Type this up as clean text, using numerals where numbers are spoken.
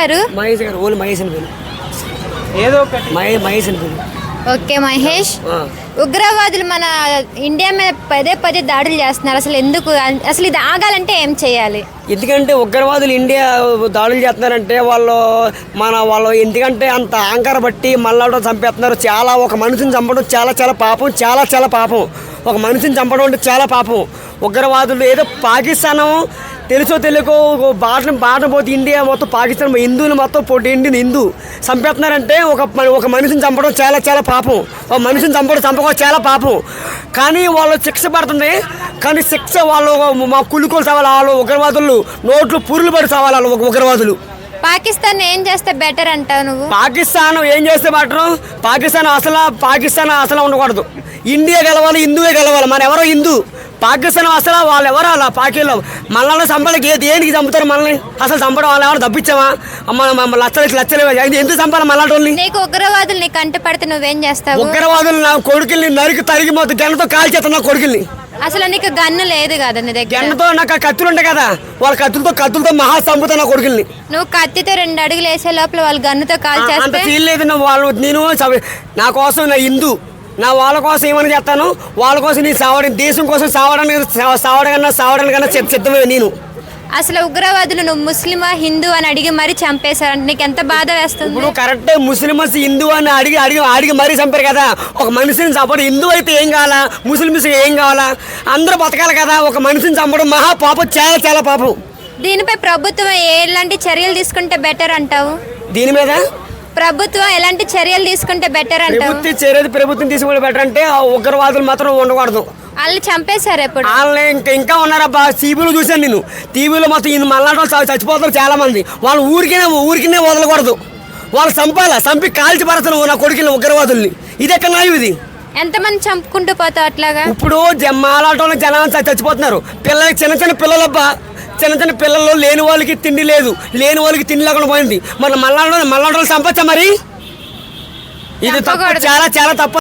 గారు? మహేష్ గారు ఓన్లీ మహేష్ అని పేరు. ఏదో ఒకటి మహేష్ అని పేరు. ఓకే మహేష్, ఉగ్రవాదులు మన ఇండియా మీద పదే పదే దాడులు చేస్తున్నారు. అసలు ఎందుకు? అసలు ఇది ఆగాలంటే ఏం చేయాలి? ఎందుకంటే ఉగ్రవాదులు ఇండియా దాడులు చేస్తున్నారంటే వాళ్ళు ఎందుకంటే అంత అహంకారం బట్టి మళ్ళీ చంపేస్తున్నారు. చాలా ఒక మనిషిని చంపడం చాలా చాలా పాపం, చాలా చాలా పాపం. ఒక మనిషిని చంపడం అంటే చాలా పాపం. ఉగ్రవాదులు ఏదో పాకిస్తాన్ తెలుసో తెలియకో బాట పోతే ఇండియా మొత్తం పాకిస్తాన్ హిందువులు మొత్తం పోటీ హిందూ చంపేస్తున్నారంటే ఒక మనిషిని చంపడం చాలా చాలా పాపం. ఒక మనిషిని చంపడం చాలా పాపం. కానీ వాళ్ళు శిక్ష పడుతుంది. కానీ శిక్ష వాళ్ళు మా కులుకోలు చావాలి. వాళ్ళు ఉగ్రవాదులు నోట్లు పురులు పడి చావాలి. వాళ్ళు ఉగ్రవాదులు. పాకిస్తాన్ ఏం చేస్తే బెటర్ అంటావు నువ్వు? పాకిస్తాన్ ఏం చేస్తే బెటర్? పాకిస్తాన్ అసలు ఉండకూడదు. ఇండియా గెలవాలి, హిందువే గెలవాలి. మన ఎవరో హిందూ. పాకిస్తాన్ అసలు వాళ్ళు ఎవరో అలా పాకిలో మనల్ని చంపడానికి దేనికి చంపుతారు మనల్ని? అసలు చంపడం వాళ్ళు ఎవరు తప్పించామా? లచ్చలు ఎందుకు చంపాలి మళ్ళీ? నీకు ఉగ్రవాదులు నీ కంట పడితే నువ్వేం చేస్తావు? ఉగ్రవాదులు నా కొడుకుల్ని నరికి తరిగి మొత్తం గన్నతో కాల్చేస్తాను నా కొడుకుల్ని. అసలు నీకు గన్ను లేదు కదా నీ దగ్గర? గన్నతో నాకు కత్తులు ఉంటాయి కదా, వాళ్ళ కత్తులతో మహా చంపుతా నా కొడుకుల్ని. నువ్వు కత్తితో 2 అడుగులు వేసే లోపల వాళ్ళు గన్నుతో కాల్చేస్తే అంత ఫీల్ లేదు. నేను నా కోసం నా హిందూ, నా వాళ్ళ కోసం ఏమని చేస్తాను, వాళ్ళ కోసం నేను దేశం కోసం సావడానికన్నా సిద్ధమే నేను. అసలు ఉగ్రవాదులు నువ్వు ముస్లిమా హిందూ అని అడిగి మరీ చంపేశారంటే నీకు ఎంత బాధ వేస్తుంది? ఇప్పుడు కరెక్ట్ ముస్లిమ్స్ హిందూ అని అడిగి మరీ చంపారు కదా. ఒక మనిషిని చంపడం హిందూ అయితే ఏం కావాలా, ముస్లిమ్స్ ఏం కావాలా? అందరూ బతకాలి కదా. ఒక మనిషిని చంపడం మహా పాపం, చాలా చాలా పాపం. దీనిపై ప్రభుత్వం ఎలాంటి చర్యలు తీసుకుంటే బెటర్ అంటావు? దీని మీద ప్రభుత్వం ఎలాంటి చర్యలు తీసుకుంటే బెటర్ అంటావు? ప్రభుత్వం తీసుకుంటే బెటర్ అంటే ఉగ్రవాదులు మాత్రం ఉండకూడదు. వాళ్ళు చంపేశారు ఎప్పుడు? వాళ్ళని ఇంకా ఉన్నారబ్బా. టీవీలో చూశాను నేను. టీవీలో మొత్తం మళ్ళీ చచ్చిపోతారు చాలా మంది. వాళ్ళు ఊరికినే వదలకూడదు. వాళ్ళు చంపి కాల్చి పడతారు నా కొడుకుని ఉగ్రవాదుల్ని. ఇది ఎక్కడ న్యాయం? ఇది ఎంతమంది చంపుకుంటూ పోతావు అట్లాగా? ఇప్పుడు మాలాటంలో జనాలు చచ్చిపోతున్నారు. చిన్న పిల్లలబ్బా, చిన్న పిల్లలు లేని వాళ్ళకి తిండి లేదు, లేని వాళ్ళకి తిండి లేకుండా పోయింది. మన మళ్ళా చంపచ్చా మరి? ఇది తప్పు, చాలా చాలా తప్పు.